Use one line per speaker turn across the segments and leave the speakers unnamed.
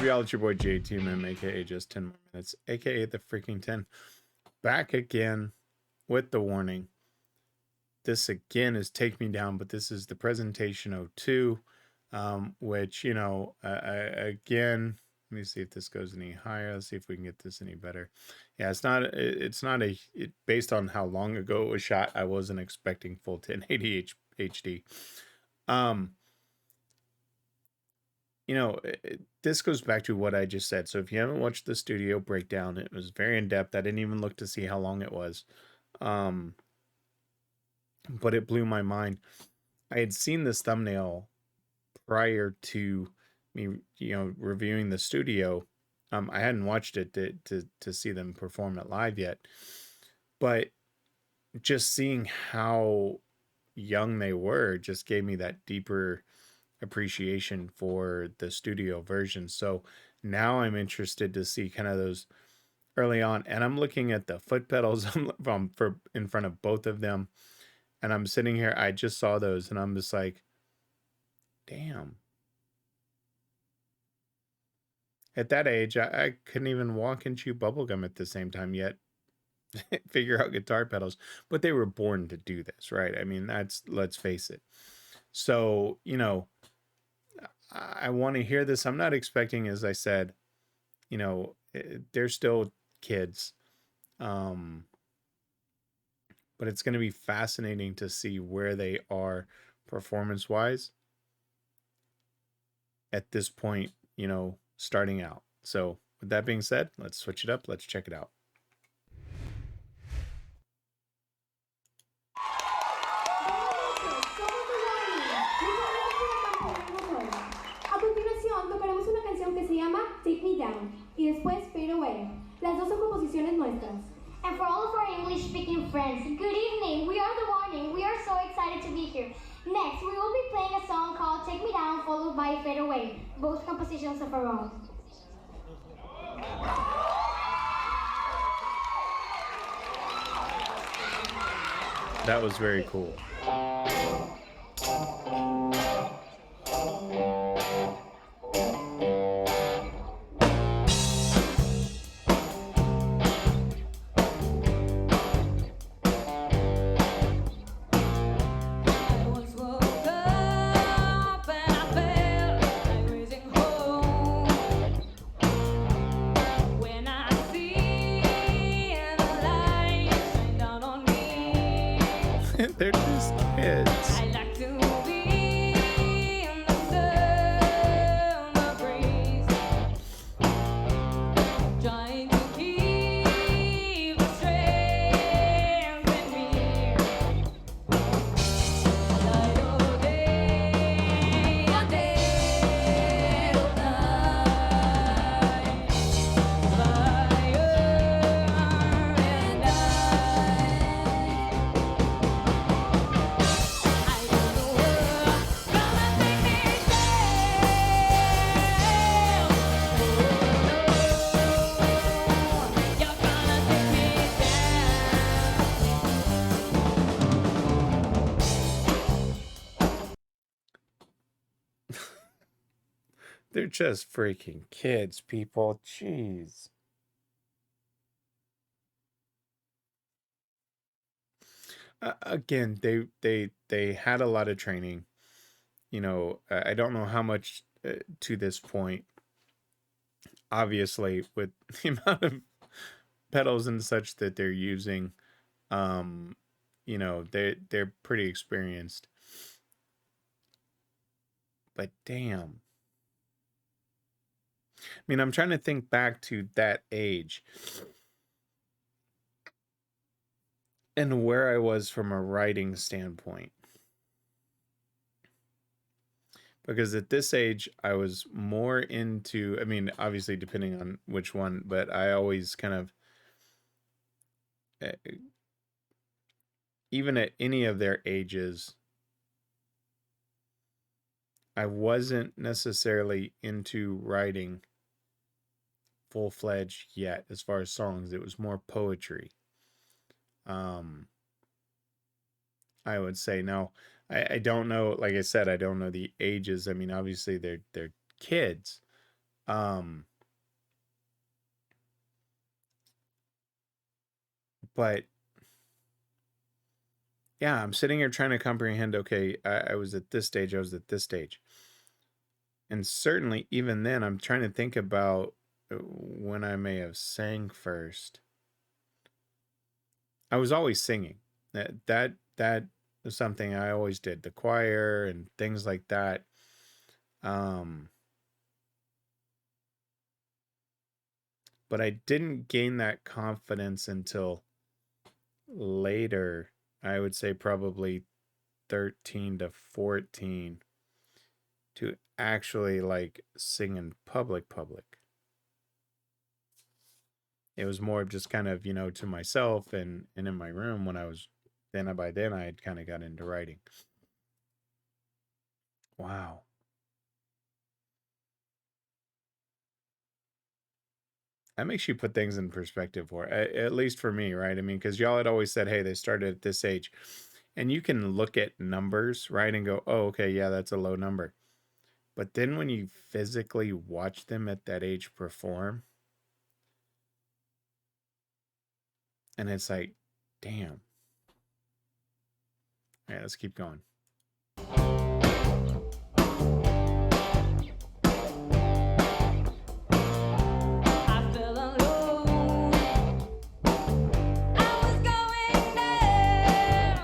y'all? It's your boy JTMM, aka Just 10 More Minutes, aka the freaking 10. Back again with the warning. This again is Take Me Down, but this is the presentation 02, which, you know, again, let me see if this goes any higher. Let's see if we can get this any better. Yeah, it's not based on how long ago it was shot, I wasn't expecting full 1080 HD. You know, this goes back to what I just said. So if you haven't watched the studio breakdown, it was very in depth. I didn't even look to see how long it was. But it blew my mind. I had seen this thumbnail prior to me, you know, reviewing the studio. I hadn't watched it to see them perform it live yet. But just seeing how young they were just gave me that deeper appreciation for the studio version. So now I'm interested to see kind of those early on, and I'm looking at the foot pedals for in front of both of them, and I'm sitting here, I just saw those and I'm just like, damn. At that age, I couldn't even walk and chew bubblegum at the same time yet. Figure out guitar pedals, but they were born to do this, right? I mean, let's face it. So, you know, I want to hear this. I'm not expecting, as I said, you know, they're still kids. But it's going to be fascinating to see where they are performance-wise at this point, you know, starting out. So with that being said, let's switch it up. Let's check it out.
Take Me Down y después Fade Away. Las dos son composiciones nuestras.
And for all of our English-speaking friends, good evening. We are The Warning. We are so excited to be here. Next, we will be playing a song called Take Me Down, followed by Fade Away, both compositions of our own.
That was very cool. They're just kids.
I like to be in the summer breeze, trying to keep the strength in me. Light of day, a day of night, fire and
They're just freaking kids, people. Jeez. Again, they had a lot of training. You know, I don't know how much to this point. Obviously, with the amount of pedals and such that they're using, you know, they're pretty experienced. But damn. I mean, I'm trying to think back to that age and where I was from a writing standpoint. Because at this age, I was more into, I mean, obviously depending on which one, but I always kind of, even at any of their ages, I wasn't necessarily into writing full-fledged yet as far as songs. It was more poetry. I would say. Now, I don't know, like I said, I don't know the ages. I mean, obviously they're kids, But yeah, I'm sitting here trying to comprehend, okay, I was at this stage, I was at this stage. And certainly even then I'm trying to think about when I may have sang first. I was always singing. That is something I always did. The choir and things like that. But I didn't gain that confidence until later. I would say probably 13 to 14 to actually like sing in public. It was more of just kind of, to myself and in my room when I was by then I had kind of got into writing. Wow. That makes you put things in perspective for at least for me, right? I mean, because y'all had always said, hey, they started at this age. And you can look at numbers, right? And go, oh, okay, yeah, that's a low number. But then when you physically watch them at that age perform, and it's like, damn. All right, let's keep going.
I felt alone. I was going down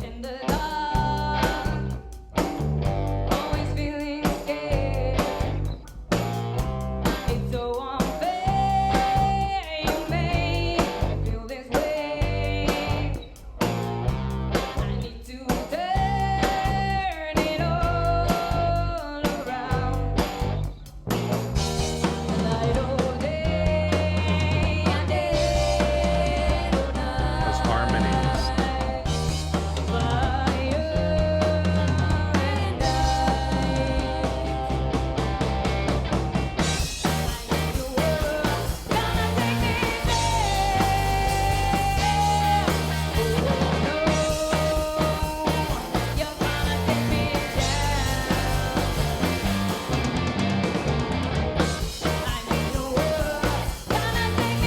in the dark, always feeling scared. It's so unfair you make me feel this way. I need to turn it all around. Light all day and day all
Those harmonies.
night. Fire and ice. You were gonna take me there. Oh no, you're gonna take me down. I knew you were gonna take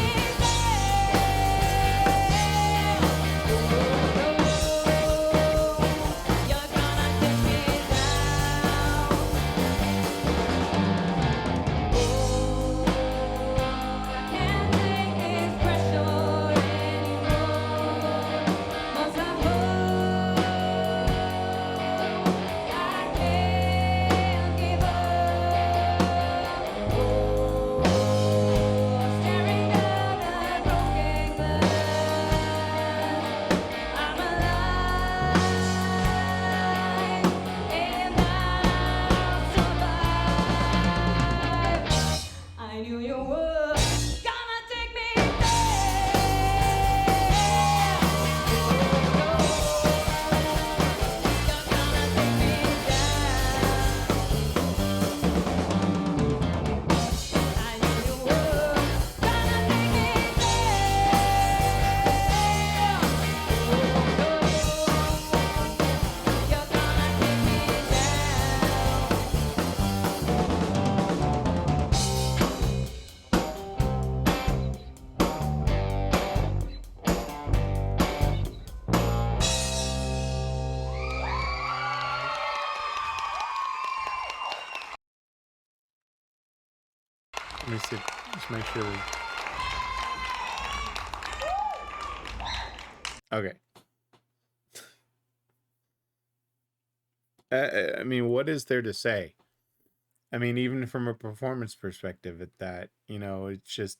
me there. Oh no, you're gonna take me down. Can't take this pressure anymore. Must I go? I can't give up. Staring down a broken glass. I'm alive and I'll survive. I knew you were gonna take me there. Oh no, you're gonna take me down. I knew you were gonna take me there. Oh no, you're gonna take me
Let me see. Just make sure. Okay. I mean, what is there to say? I mean, even from a performance perspective, it's just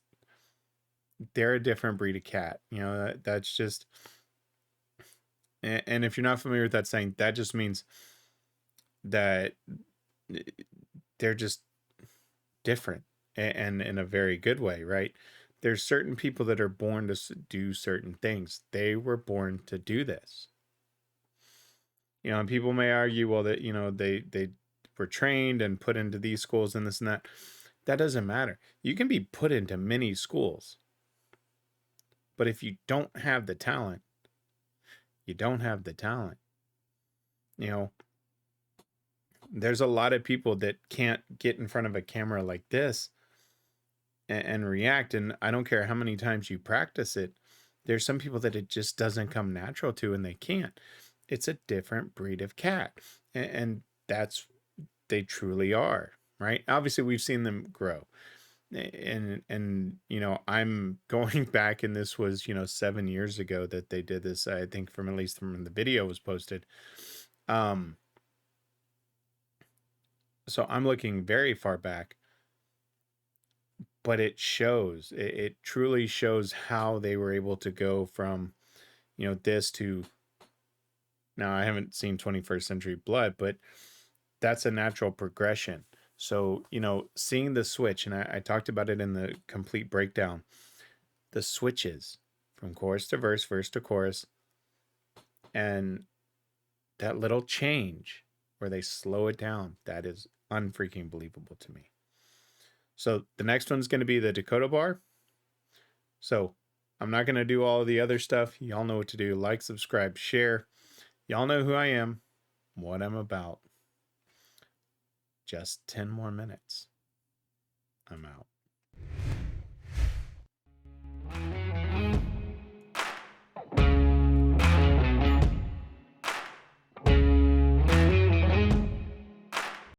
they're a different breed of cat. That's just. And if you're not familiar with that saying, that just means that they're just different and in a very good way, right? There's certain people that are born to do certain things. They were born to do this. And people may argue, well, that they were trained and put into these schools and this and that. That doesn't matter. You can be put into many schools, but if you don't have the talent, you don't have the talent. there's a lot of people that can't get in front of a camera like this and react. And I don't care how many times you practice it, there's some people that it just doesn't come natural to and they can't. It's a different breed of cat. And that's, they truly are, right? Obviously, we've seen them grow. And you know, I'm going back, and this was, you know, 7 years ago that they did this, I think, from at least from when the video was posted. So I'm looking very far back, but it shows, it truly shows how they were able to go from, you know, this to now. I haven't seen 21st Century Blood, but that's a natural progression. So, you know, seeing the switch, and I talked about it in the complete breakdown, the switches from chorus to verse to chorus, and that little change where they slow it down, that is unfreaking believable to me. So the next one's going to be the Dakota bar. So I'm not going to do all of the other stuff. Y'all know what to do. Like, subscribe, share. Y'all know who I am, what I'm about. Just 10 more minutes. I'm out.